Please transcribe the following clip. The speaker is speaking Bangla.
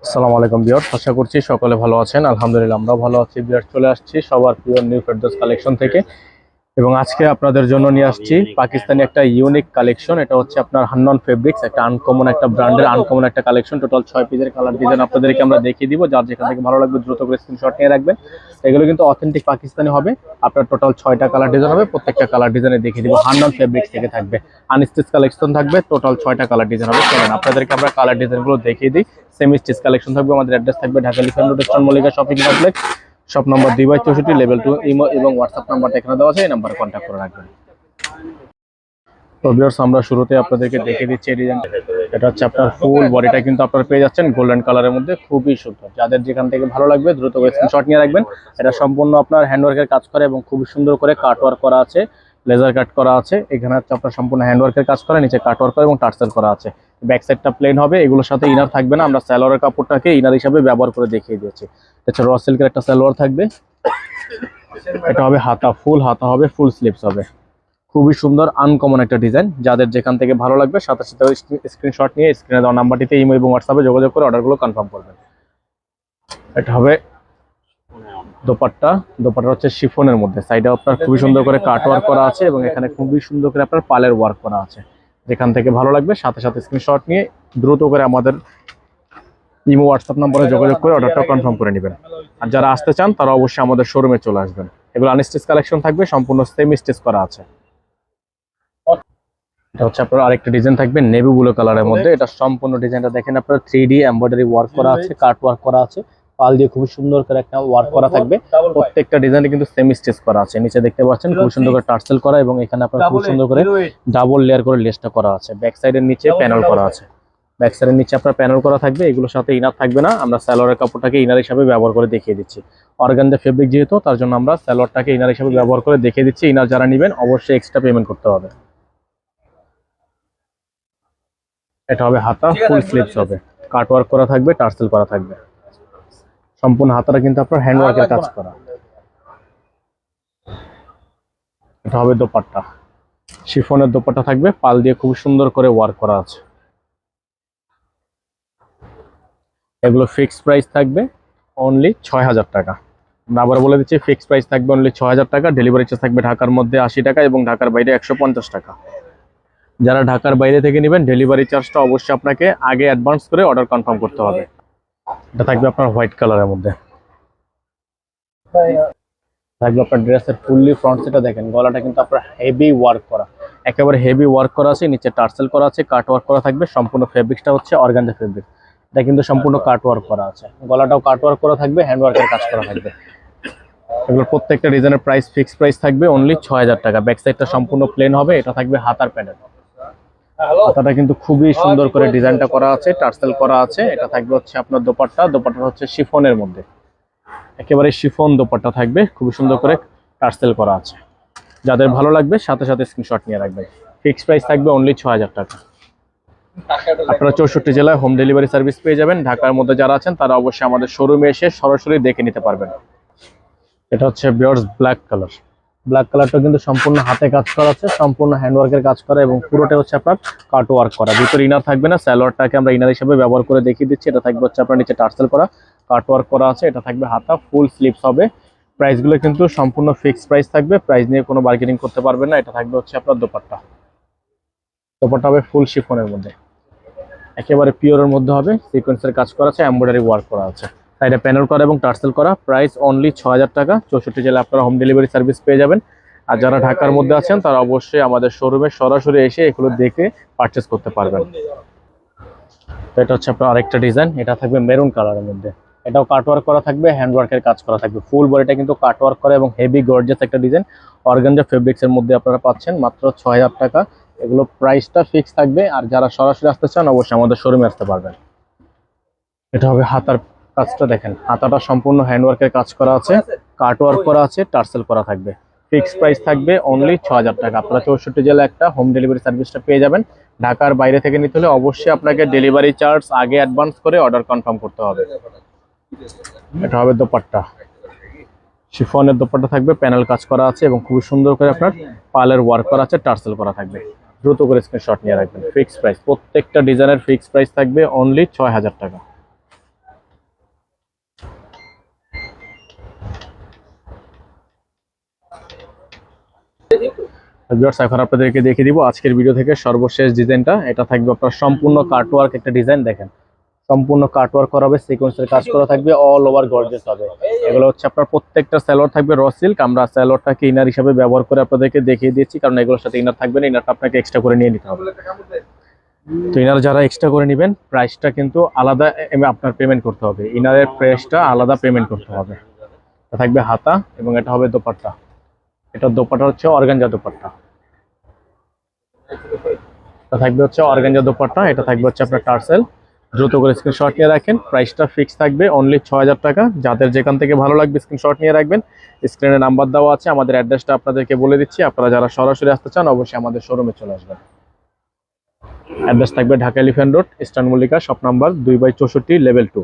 আসসালামু আলাইকুম ভিউয়ার্স, আশা করছি সকলে ভালো আছেন। আলহামদুলিল্লাহ আমরাও ভালো আছি। ভিউয়ার্স, চলে আসছি সবার প্রিয় নিউ ফেরদৌস কালেকশন থেকে এবং আজকে আপনাদের জন্য নিয়ে আসছি পাকিস্তানি একটা ইউনিক কালেকশন। এটা হচ্ছে আপনার হান্নান ফেব্রিক্স, একটা আনকমন একটা ব্র্যান্ডের আনকমন একটা কালেকশন। টোটাল 6 পিসের কালার ডিজাইন আপনাদেরকে আমরা দেখিয়ে দিব। যার যেখান থেকে ভালো লাগবে দ্রুত করে স্ক্রিনশট নিয়ে রাখবেন। এগুলো কিন্তু অথেন্টিক পাকিস্তানি হবে। আপনার টোটাল 6টা কালার ডিজাইন হবে, প্রত্যেকটা কালার ডিজাইনে দেখিয়ে দিব। হান্নান ফেব্রিক্স থেকে থাকবে, আনস্টিচ কালেকশন থাকবে। টোটাল 6টা কালার ডিজাইন হবে। চলেন আপনাদেরকে আমরা কালার ডিজাইনগুলো দেখিয়ে দিই। সেমি স্টিচ কালেকশন থাকবে। আমাদের অ্যাড্রেস থাকবে ঢাকা লিফেন road, eastern Mallika shopping complex, shop number 2/64, level 2, imo এবং হোয়াটসঅ্যাপ নাম্বারটা এখানে দেওয়া আছে, এই নাম্বারে কন্ট্যাক্ট করে রাখবেন। তো ভিউয়ার্স, আমরা শুরুতে আপনাদেরকে দেখিয়ে দিচ্ছি এই ডিজাইনটা। এটা হচ্ছে আপনার ফুল বডিটা কিন্তু আপনারা পেয়ে যাচ্ছেন গোল্ডেন কালারের মধ্যে, খুবই সুন্দর। যাদের যেখান থেকে ভালো লাগবে দ্রুত করে স্ক্রিনশট নিয়ে রাখবেন। এটা সম্পূর্ণ আপনার হ্যান্ডওয়ার্কের কাজ করে এবং খুবই সুন্দর করে কাট ওয়ার্ক করা আছে, লেজার কাট করা আছে। এখানে হচ্ছে আপনার সম্পূর্ণ হ্যান্ডওয়ার্কের কাজ করে, নিচে কাট ওয়ার্ক করে এবং টার্সেল করা আছে। ব্যাক সাইডটা প্লেন হবে, এগুলোর সাথে ইনার থাকবে না। আমরা সালোয়ারের কাপড়টাকে ইনার হিসাবে ব্যবহার করে দেখিয়ে দিয়েছি। এটা র সিল্কের একটা সালোয়ার থাকবে। এটা হবে হাতা, ফুল হাতা হবে, ফুল স্লিভস হবে। খুবই সুন্দর আনকমন একটা ডিজাইন। যাদের যেখান থেকে ভালো লাগবে সাথে সাথে স্ক্রিনশট নিয়ে স্ক্রিনে দেওয়া নাম্বারটিতে ইমো এবং হোয়াটসঅ্যাপে যোগাযোগ করে অর্ডারগুলো কনফার্ম করবেন। এটা হবে দোপাট্টা। দোপাট্টা হচ্ছে শিফনের মধ্যে, সাইডে আপনার খুবই সুন্দর করে কাট ওয়ার্ক করা আছে এবং এখানে খুবই সুন্দর করে আপনার পালের ওয়ার্ক করা আছে। যেখান থেকে ভালো লাগবে সাথে সাথে স্ক্রিনশট নিয়ে দ্রুত করে আমাদের ইমো হোয়াটসঅ্যাপ নম্বরে যোগাযোগ করে অর্ডারটা কনফার্ম করে নেবেন। আর যারা আসতে চান তারা অবশ্যই আমাদের শোরুমে চলে আসবেন। এগুলো আনস্টিচ কালেকশন থাকবে, সম্পূর্ণ সেমি স্টিচ করা আছে। এটা হচ্ছে আপনার আরেকটা ডিজাইন থাকবে নেভি ব্লু কালারের মধ্যে। এটা সম্পূর্ণ ডিজাইনটা দেখেন, আপনার 3D এমব্রয়ডারি ওয়ার্ক করা আছে, কাট ওয়ার্ক করা আছে, পাল দিয়ে খুব সুন্দর করে একটা ওয়ার্ক করা থাকবে। প্রত্যেকটা ডিজাইনে কিন্তু সেমি স্টিচ করা আছে। নিচে দেখতে পাচ্ছেন খুব সুন্দর করে টার্সেল করা এবং এখানে আপনার খুব সুন্দর করে ডাবল লেয়ার করে লেসটা করা আছে। ব্যাক সাইডের নিচে প্যানেল করা আছে। ব্যাক সাইডের নিচে আপনার প্যানেল করা থাকবে। এগুলোর সাথে ইনার থাকবে না। আমরা সালোয়ারের কাপড়টাকে ইনার হিসাবে ব্যবহার করে দেখিয়ে দিচ্ছি। অর্গানজা ফেব্রিক যেহেতু, তার জন্য আমরা সালোয়ারটাকে ইনার হিসাবে ব্যবহার করে দেখিয়ে দিচ্ছি। ইনার যারা নেবেন অবশ্যই এক্সট্রা পেমেন্ট করতে হবে। এটা হবে হাতা, ফুল স্লিভস হবে, কাট ওয়ার্ক করা থাকবে, টার্সেল করা থাকবে। সম্পূর্ণ হাতাটা কিন্তু আপনার হ্যান্ড ওয়ার্কের কাজ করা। এটা হবে দোপাট্টা, শিফনের দোপাট্টা থাকবে, পাল দিয়ে খুব সুন্দর করে ওয়ার্ক করা আছে। এগুলো ফিক্সড প্রাইস থাকবে অনলি ৬,০০০ টাকা। আমরা আবার বলে দিচ্ছি, ফিক্সড প্রাইস থাকবে অনলি ৬,০০০ টাকা। ডেলিভারি চার্জ থাকবে ঢাকার মধ্যে ৮০ টাকা এবং ঢাকার বাইরে ১৫০ টাকা। যারা ঢাকার বাইরে থেকে নেবেন ডেলিভারি চার্জটা অবশ্যই আপনাকে আগে অ্যাডভান্স করে অর্ডার কনফার্ম করতে হবে। এটা থাকবে আপনার হোয়াইট কালারের মধ্যে। থাকবে আপনার ড্রেসের ফুললি ফ্রন্ট সেটা দেখেন, গলাটা কিন্তু আপনার হেভি ওয়ার্ক করা, একেবারে হেভি ওয়ার্ক করা আছে। নিচে টার্সেল করা আছে, কাট ওয়ার্ক করা থাকবে। সম্পূর্ণ ফেব্রিক্সটা হচ্ছে অর্গানজা ফেব্রিক। এটা কিন্তু সম্পূর্ণ কাট ওয়ার্ক করা আছে, গলাটাও কাট ওয়ার্ক করা থাকবে, হ্যান্ড ওয়ার্কের কাজ করা থাকবে। এগুলো প্রত্যেকটা ডিজাইনের প্রাইস ফিক্সড প্রাইস থাকবে অনলি ৬,০০০ টাকা। ব্যাক সাইডটা সম্পূর্ণ প্লেন হবে। এটা থাকবে হাতার প্যানেল। হাতাটা কিন্তু খুবই সুন্দর করে ডিজাইনটা করা আছে, টার্সেল করা আছে। এটা থাকবে হচ্ছে আপনার দোপাট্টা। দোপাট্টা হচ্ছে শিফনের মধ্যে, একেবারে শিফন দোপাট্টা থাকবে, খুব সুন্দর করে টার্সেল করা আছে। যাদের ভালো লাগবে সাথে সাথে স্ক্রিনশট নিয়ে রাখবেন। ফিক্সড প্রাইস থাকবে অনলি ৬,০০০ টাকা। আপনারা ৬৪ জেলায় হোম ডেলিভারি সার্ভিস পেয়ে যাবেন। ঢাকার মধ্যে যারা আছেন তারা অবশ্যই আমাদের শোরুমে এসে সরাসরি দেখে নিতে পারবেন। এটা হচ্ছে বিয়ার্স ব্ল্যাক কালার। ব্ল্যাক কালারটা কিন্তু সম্পূর্ণ হাতে কাজ করা আছে, সম্পূর্ণ হ্যান্ডওয়ার্কের কাজ করা এবং পুরোটা হচ্ছে আপনার কাট ওয়ার্ক করা। ভিতরে ইনার থাকবে না, সালোয়ারটাকে আমরা ইনার হিসেবে ব্যবহার করে দেখিয়ে দিচ্ছি। এটা থাকবে হচ্ছে আপনার নিচে টার্সেল করা, কাট ওয়ার্ক করা আছে। এটা থাকবে হাতা, ফুল স্লিভস হবে। প্রাইসগুলো কিন্তু সম্পূর্ণ ফিক্সড প্রাইস থাকবে, প্রাইস নিয়ে কোনো বার্গেনিং করতে পারবেন না। এটা থাকবে হচ্ছে আপনার দোপাট্টা। দোপাট্টা হবে ফুল শিফনের মধ্যে, একেবারে পিওরের মধ্যে হবে, সিকোয়েন্সের কাজ করা আছে, এমব্রয়ডারি ওয়ার্ক করা আছে। সাইডে প্যানেল করা এবং টার্সেল করা। প্রাইস অনলি ৬,০০০ টাকা। ৬৪ জেলায় আপনারা হোম ডেলিভারি সার্ভিস পেয়ে যাবেন। আর যারা ঢাকার মধ্যে আছেন তারা অবশ্যই আমাদের শোরুমে সরাসরি এসে এগুলো দেখে পারচেস করতে পারবেন। এটা হচ্ছে আপনার আরেকটা ডিজাইন। এটা থাকবে মেরুন কালারের মধ্যে। এটাও কাটওয়ার্ক করা থাকবে, হ্যান্ডওয়ার্কের কাজ করা থাকবে। ফুল বডিটা কিন্তু কাটওয়ার্ক করা এবং হেভি গর্জিয়াস একটা ডিজাইন। অর্গানজা ফেব্রিক্সের মধ্যে আপনারা পাচ্ছেন মাত্র ৬,০০০ টাকা। এগুলো প্রাইসটা ফিক্স থাকবে। আর যারা সরাসরি আসতে চান অবশ্যই আমাদের শোরুমে আসতে পারবেন। এটা হবে হাতার কাজটা দেখেন, হাতাটা সম্পূর্ণ হ্যান্ডওয়ার্কের কাজ করা আছে, কাটওয়ার্ক করা আছে, টার্সেল করা থাকবে। ফিক্সড প্রাইস থাকবে অনলি ৬,০০০ টাকা। আপনারা ৬৪ জেলায় একটা হোম ডেলিভারি সার্ভিসটা পেয়ে যাবেন। ঢাকার বাইরে থেকে নিতে হলে অবশ্যই আপনাকে ডেলিভারি চার্জ আগে অ্যাডভান্স করে অর্ডার কনফার্ম করতে হবে। এটা হবে দোপাট্টা, শিফনের দোপাট্টা থাকবে, প্যানেল কাজ করা আছে এবং খুব সুন্দর করে আপনার পালের ওয়ার্ক করা আছে, টার্সেল করা থাকবে। দ্রুত করে স্ক্রিনশট নিয়ে রাখবেন। ফিক্সড প্রাইস, প্রত্যেকটা ডিজাইনের ফিক্সড প্রাইস থাকবে অনলি ৬,০০০ টাকা। ভিউয়ার্স এখন আপনাদেরকে দেখিয়ে দিব আজকের ভিডিও থেকে সর্বশেষ ডিজাইনটা। এটা থাকবে আপনার সম্পূর্ণ কাটওয়ার্ক একটা ডিজাইন, দেখেন সম্পূর্ণ কাটওয়ার্ক করা হবে, সিকোয়েন্সের কাজ করা থাকবে, অল ওভার গর্জিয়াস হবে। এগুলো হচ্ছে আপনার প্রত্যেকটা সালোয়ার থাকবে র সিল্ক। আমরা সালোয়ারটাকে ইনার হিসাবে ব্যবহার করে আপনাদেরকে দেখিয়ে দিচ্ছি, কারণ এগুলোর সাথে ইনার থাকবে না, ইনারটা আপনাকে এক্সট্রা করে নিয়ে নিতে হবে। তো ইনার যারা এক্সট্রা করে নেবেন প্রাইসটা কিন্তু আলাদা আপনার পেমেন্ট করতে হবে, ইনারের প্রাইসটা আলাদা পেমেন্ট করতে হবে। এটা থাকবে হাতা এবং এটা হবে দোপাট্টা। এটা দোপাট্টা হচ্ছে অর্গানজা দোপাট্টা। এটা থাকবে হচ্ছে অর্গানজা দোপাট্টা, এটা থাকবে হচ্ছে আপনার টার্সেল। দ্রুত করে স্ক্রিনশট নিয়ে রাখেন, প্রাইসটা ফিক্স থাকবে অনলি ৬০০০ টাকা। যাদের যেখান থেকে ভালো লাগবে স্ক্রিনশট নিয়ে রাখবেন। স্ক্রিনে নাম্বার দেওয়া আছে, আমাদের অ্যাড্রেসটা আপনাদেরকে বলে দিচ্ছি। আপনারা যারা সরাসরি আসতে চান অবশ্যই আমাদের শোরুমে চলে আসবেন। অ্যাড্রেস থাকবে Dhaka elephant road, eastern Mallika, shop number 2/64, level 2।